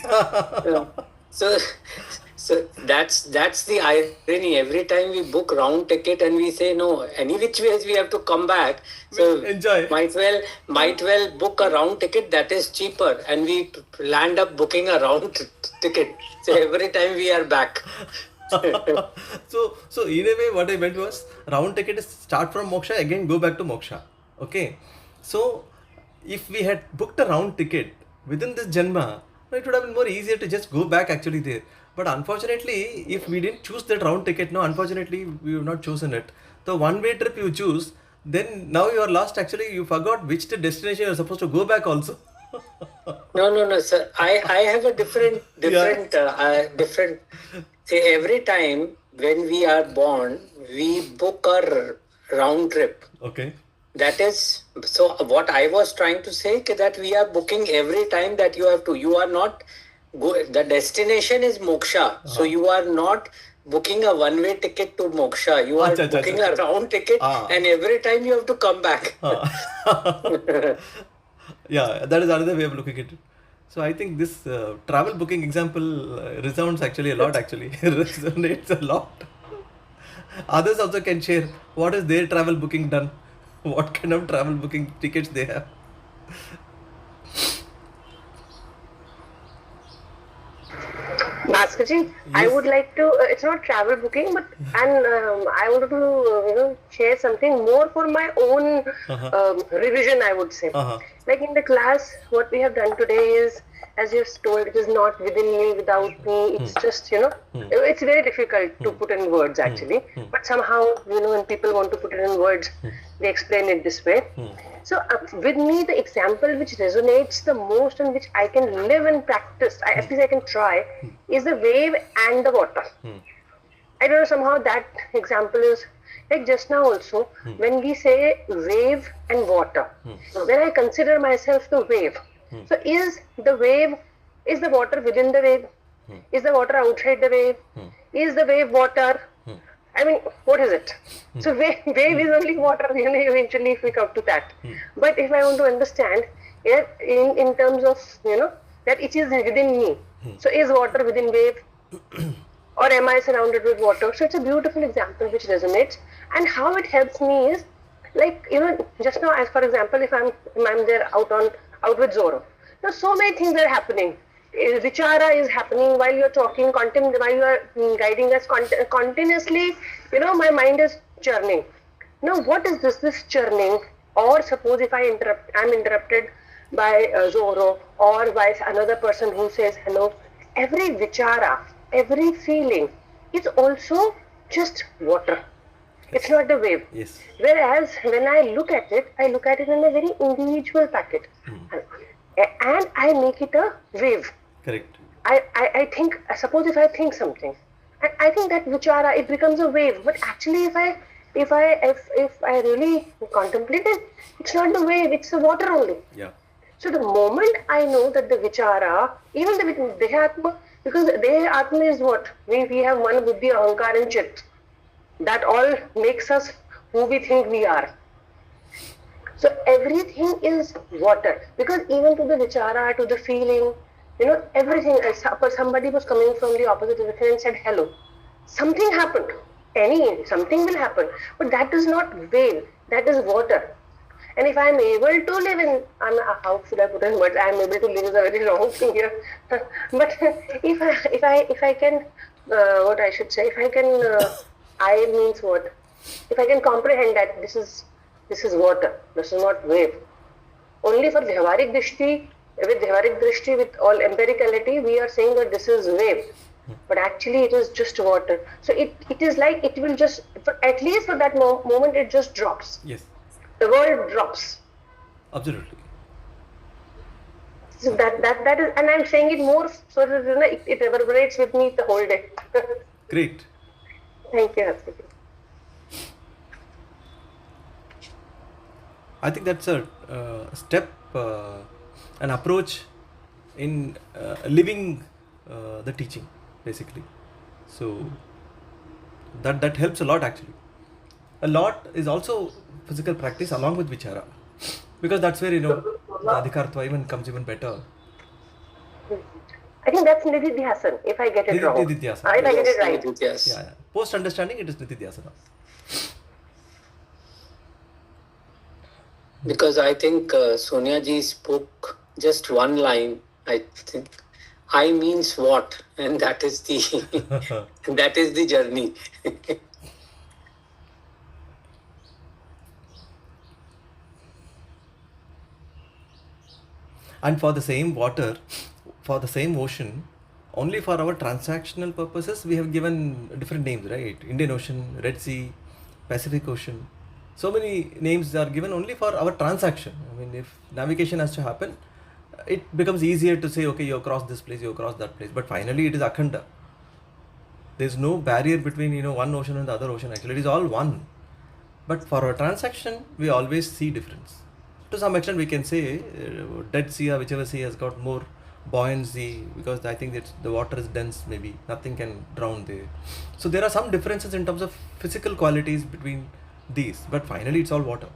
So that's the irony. Every time we book round ticket and we say no, any which ways we have to come back. So enjoy. Might well book a round ticket that is cheaper, and we land up booking a round ticket. So every time we are back. So in a way, what I meant was, round ticket is start from moksha, again go back to moksha. Okay. So if we had booked a round ticket within this janma, it would have been more easier to just go back actually there. But unfortunately, if we didn't choose that round ticket, unfortunately, we have not chosen it. The one-way trip you choose, then now you are lost actually. You forgot which destination you are supposed to go back also. No, sir. I have a different. See, every time when we are born, we book a round trip. Okay. That is, so what I was trying to say is that we are booking every time that you have to. You are not the destination is moksha. So you are not booking a one-way ticket to moksha. You are booking a round ticket, and every time you have to come back. Yeah, that is another way of looking at it. So I think this travel booking example resounds actually a lot. Actually, resonates a lot. Others also can share what is their travel booking done, what kind of travel booking tickets they have. Bhaskar I Yes. would like to, it's not travel booking, but and I wanted to, share something more for my own Uh huh. revision, I would say. Uh huh. Like in the class, what we have done today is, as you've told, it is not within me, without me. Hmm. It's just, Hmm. it's very difficult to Hmm. put in words Hmm. actually. Hmm. But somehow, when people want to put it in words, Hmm. they explain it this way. Hmm. So, with me, the example which resonates the most and which I can live and practice, at least I can try, is the wave and the water. Hmm. I don't know, somehow that example is like just now also, Hmm. when we say wave and water, Hmm. when I consider myself the wave. Hmm. So, is the water within the wave? Hmm. Is the water outside the wave? Hmm. Is the wave water? Hmm. I mean, what is it? So wave is only water, eventually if we come to that. Hmm. But if I want to understand it in terms of, that it is within me. So is water within wave? Or am I surrounded with water? So it's a beautiful example which resonates. And how it helps me is like, just now, as for example, if I'm there out with Zoro. Now so many things are happening. Vichara is happening while you're talking, while you are guiding us continuously, my mind is churning. Now what is this churning? Or suppose if I'm interrupted by Zoro or by another person who says hello, every vichara, every feeling is also just water. It's not the wave. Yes. Whereas when I look at it in a very individual packet. And I make it a wave. Correct. I think, suppose if I think something, and I think that vichara, it becomes a wave. But actually, if I really contemplate it, it's not the wave, it's the water only. Yeah. So the moment I know that the vichara, even the dehatma, because dehatma is what? We have one buddhi, ahankar and chit. That all makes us who we think we are. So everything is water. Because even to the vichara, to the feeling, everything. Somebody was coming from the opposite direction and said hello. Something happened. Something will happen. But that is not wave. That is water. And if I am able to live in, how should I put in words? I am able to live is a very wrong thing here. But if I can, what I should say, if I can, I means what? If I can comprehend that this is water, this is not wave. Only for Vyavaharik Drishti, with all empiricality, we are saying that this is wave. But actually it is just water. So it is like it will just, at least for that moment, it just drops. Yes. The world drops. Absolutely. So that is, and I'm saying it more so that it reverberates with me the whole day. Great. Thank you, Harshit. I think that's a step, an approach in living the teaching, basically. So that helps a lot actually. A lot is also physical practice along with vichara, because that's where the adhikartva even comes even better. I think that's Nididhyasan, if I get it wrong. Nididhyasana. If I get it right. Yes. Yeah. Post understanding, it is nididhyasana. Because I think Sonia ji spoke just one line. I think I means what, and that is the journey. And for the same water, for the same ocean, only for our transactional purposes, we have given different names, right? Indian Ocean, Red Sea, Pacific Ocean. So many names are given only for our transaction. I mean, if navigation has to happen, it becomes easier to say, okay, you cross this place, you cross that place. But finally, it is akhanda. There's no barrier between one ocean and the other ocean. Actually, it is all one. But for our transaction, we always see difference. To some extent, we can say Dead Sea or whichever sea has got more buoyancy, because I think the water is dense, maybe nothing can drown there. So there are some differences in terms of physical qualities between these, but finally it's all water.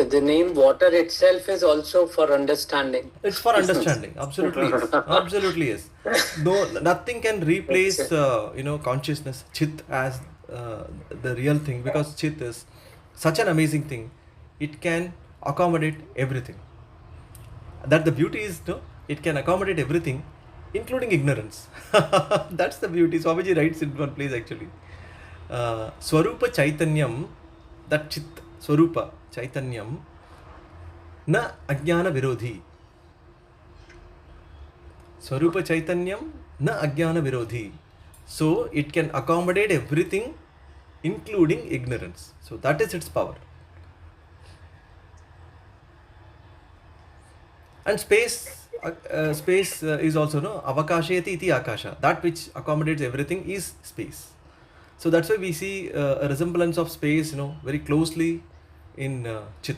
The name water itself is also for understanding. It's for understanding. Absolutely yes. Absolutely yes. No, nothing can replace consciousness, chit, as the real thing, because chit is such an amazing thing. It can accommodate everything. That the beauty is, no, it can accommodate everything, including ignorance. That's the beauty. Swamiji writes in one place actually. Swarupa Chaitanyam, that chit, Swarupa Chaitanyam, na ajnana virodhi. Swarupa Chaitanyam na ajnana virodhi. So it can accommodate everything, including ignorance. So that is its power. And space is also, no, avakashayati iti akasha. That which accommodates everything is space. So that's why we see a resemblance of space, very closely in chit,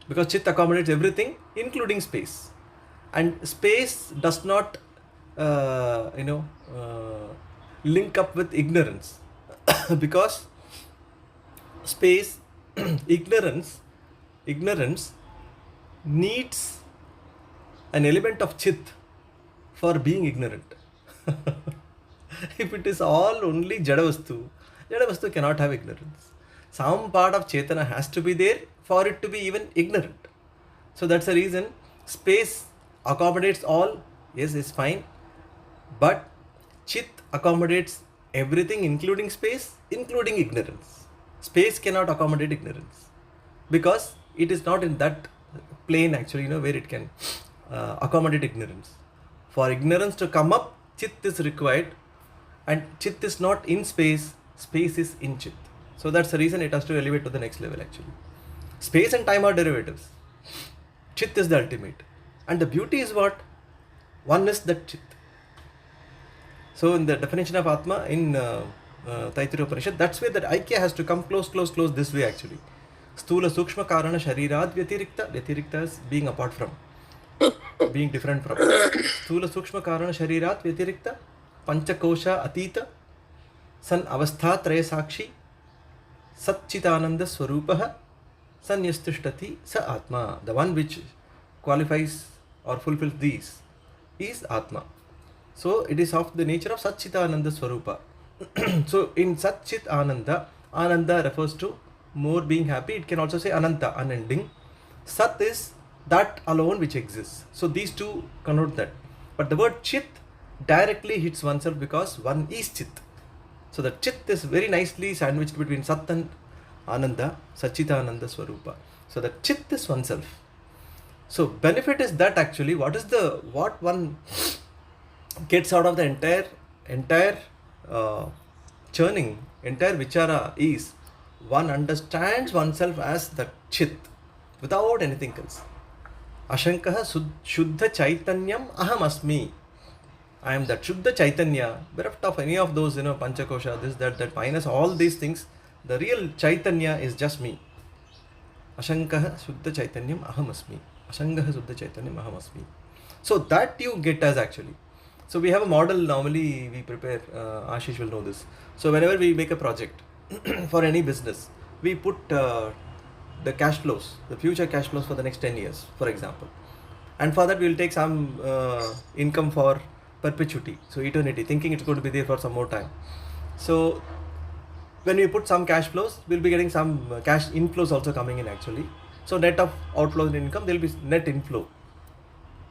because chit accommodates everything, including space, and space does not, link up with ignorance, because space, ignorance needs an element of chit for being ignorant. If it is all only Jadavastu cannot have ignorance. Some part of Chetana has to be there for it to be even ignorant. So that's the reason space accommodates all, yes, is fine, but Chit accommodates everything, including space, including ignorance. Space cannot accommodate ignorance, because it is not in that plane actually, where it can accommodate ignorance. For ignorance to come up, Chit is required, and Chit is not in space, space is in Chit. So that's the reason it has to elevate to the next level actually. Space and time are derivatives. Chit is the ultimate. And the beauty is what? One is that Chit. So in the definition of Atma in Taittiriya Upanishad, that's where that Aikya has to come close this way actually. Stula Sukshma Karana Sharirad Vyatirikta. Vyatirikta is being apart from, being different from. Stula Sukshma Karana Sharirad Vyatirikta. Panchakosha Atita. San Avastha Traya Sakshi. Satchitananda Swarupaha. Sanyastishtati Sa Atma. The one which qualifies or fulfills these is Atma. So it is of the nature of Satchitananda Swarupa. So in Satchit Ananda, Ananda refers to more being happy. It can also say Ananta, unending. Sat is that alone which exists. So these two connote that. But the word Chit directly hits oneself because one is Chit. So the Chit is very nicely sandwiched between Sat and Ananda, Satchitananda Swarupa. So the Chit is oneself. So benefit is that actually what one gets out of the entire churning, entire vichara is one understands oneself as the Chit without anything else. Ashankaha Shuddha Chaitanyam Aham Asmi. I am that Shuddha Chaitanya, bereft of any of those, Panchakosha, this, that, minus all these things. The real Chaitanya is just me. Ashankaha Shuddha Chaitanyam Aham Asmi. Ashankaha Shuddha Chaitanyam Aham Asmi. So that you get as actually. So we have a model normally we prepare, Ashish will know this. So whenever we make a project for any business, we put the cash flows, the future cash flows for the next 10 years, for example. And for that we will take some income for perpetuity, so eternity, thinking it's going to be there for some more time. So when we put some cash flows, we'll be getting some cash inflows also coming in actually. So net of outflows and income, there will be net inflow.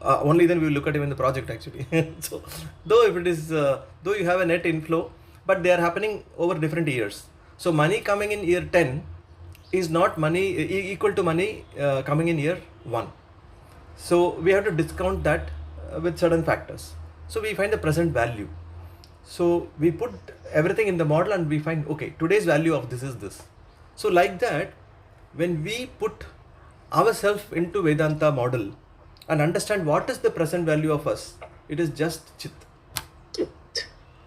Only then we will look at even the project actually. So though you have a net inflow, but they are happening over different years. So money coming in year 10 is not money equal to money coming in year 1. So we have to discount that with certain factors. So we find the present value. So we put everything in the model and we find, okay, today's value of this is this. So like that, when we put ourselves into Vedanta model and understand what is the present value of us, it is just Chit.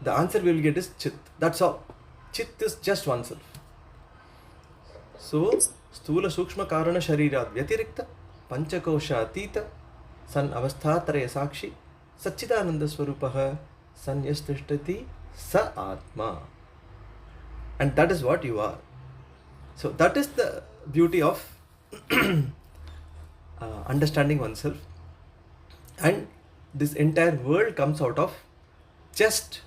The answer we will get is Chit. That's all. Chit is just oneself. So, Stula Sukshma Karana Sharirat Vyatirikta Panchakosha Atita San Avastha Traya Sakshi Satchitananda Swarupaha Sanyastishtati Sa Atma. And that is what you are. So that is the beauty of understanding oneself, and this entire world comes out of just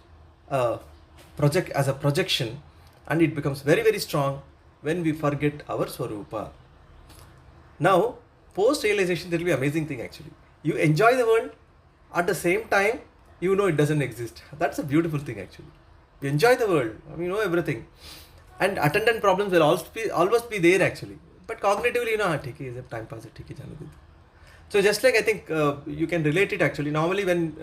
project as a projection, and it becomes very very strong when we forget our swarupa. Now, post realization, there will be amazing thing actually. You enjoy the world, at the same time, you know it doesn't exist. That's a beautiful thing actually. You enjoy the world, you know everything, and attendant problems will always be there actually. But cognitively, you know, ठीक है, जब time pass है, ठीक है, जाने दे. So just like I think you can relate it actually. Normally when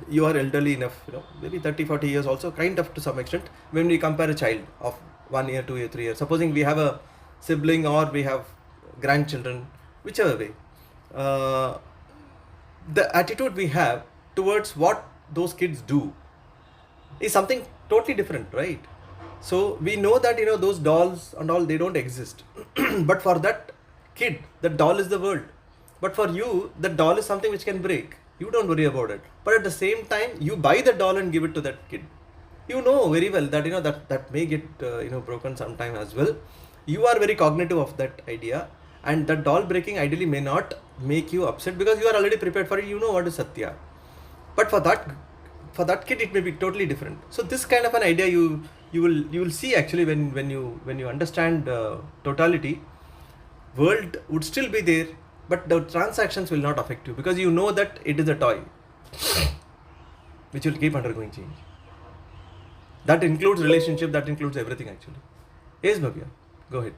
you are elderly enough, you know, maybe 30, 40 years also, kind of to some extent, when we compare a child of 1 year, 2 year, 3 years, supposing we have a sibling or we have grandchildren, whichever way, uh, the attitude we have towards what those kids do is something totally different, right? So we know that, you know, those dolls and all, they don't exist. But for that kid, the doll is the world. But for you, the doll is something which can break. You don't worry about it. But at the same time, you buy the doll and give it to that kid. You know very well that, you know, that may get broken sometime as well. You are very cognitive of that idea, and that doll breaking ideally may not make you upset because you are already prepared for it. You know what is Satya. But for that kid, it may be totally different. So this kind of an idea you will see actually when you understand totality. World would still be there, but the transactions will not affect you because you know that it is a toy which will keep undergoing change. That includes relationship, that includes everything actually. Yes, Bhavya, go ahead.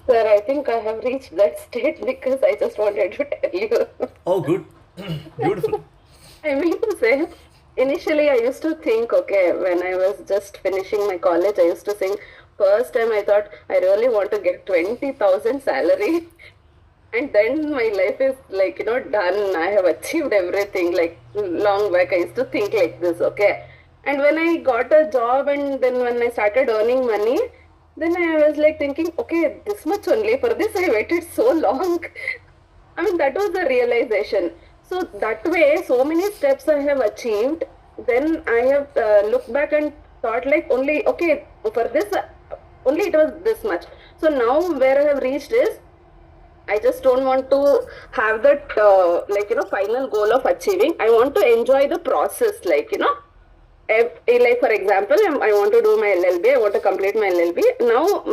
Sir, I think I have reached that state because I just wanted to tell you. Oh, good. Beautiful. I mean to say, initially I used to think, okay, when I was just finishing my college, I used to think, first time I thought, I really want to get 20,000 salary. And then my life is like, you know, done. I have achieved everything. Like long back, I used to think like this, okay. And when I got a job and then when I started earning money, then I was like thinking, okay, this much only. For this, I waited so long. I mean, that was the realization. So that way, so many steps I have achieved. Then I have looked back and thought like only, okay, for this, only it was this much. So now where I have reached is, I just don't want to have that final goal of achieving. I want to enjoy the process, like for example, I want to do my LLB. I want to complete my LLB. Now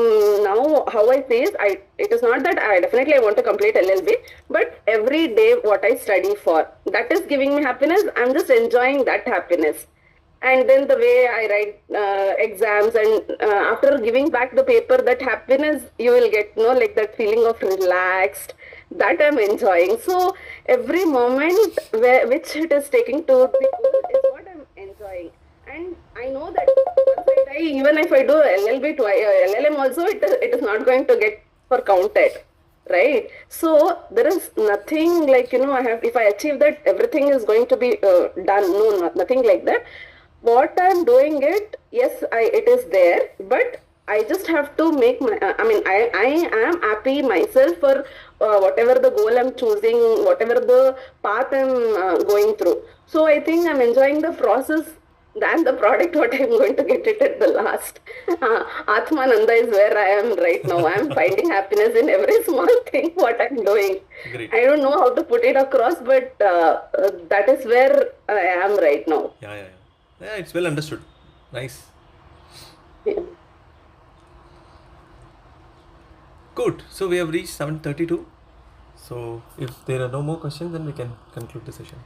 how I see is, it is not that I definitely want to complete LLB, but every day what I study for, that is giving me happiness. I'm just enjoying that happiness. And then the way I write exams, and after giving back the paper, that happiness you will get, like that feeling of relaxed, that I'm enjoying. So every moment which it is taking to be good is what I'm enjoying. And I know that once I die, even if I do LLB to LLM also, it is not going to get for counted, right? So there is nothing like, if I achieve that, everything is going to be done. No, nothing like that. What I'm doing yes, it is there, but I just have to make my, I am happy myself for whatever the goal I'm choosing, whatever the path I'm going through. So I think I'm enjoying the process than the product what I'm going to get it at the last. Atmananda is where I am right now. I'm finding happiness in every small thing what I'm doing. Great. I don't know how to put it across, but that is where I am right now. Yeah, it's well understood. Nice. Yeah. Good. So we have reached 7:32. So if there are no more questions, then we can conclude the session.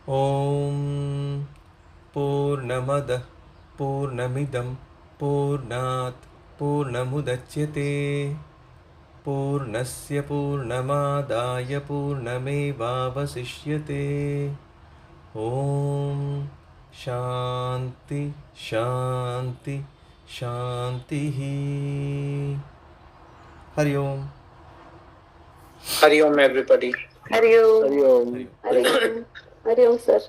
Om Purnamada Purnamidam Purnat Purnamudachyate Purnasya Purnamadaya Purnamevavasishyate. Om Shanti Shanti Shantihi. Hari Om. Hari Om, everybody. Hari Om. Hari Om. Hari Om, sir.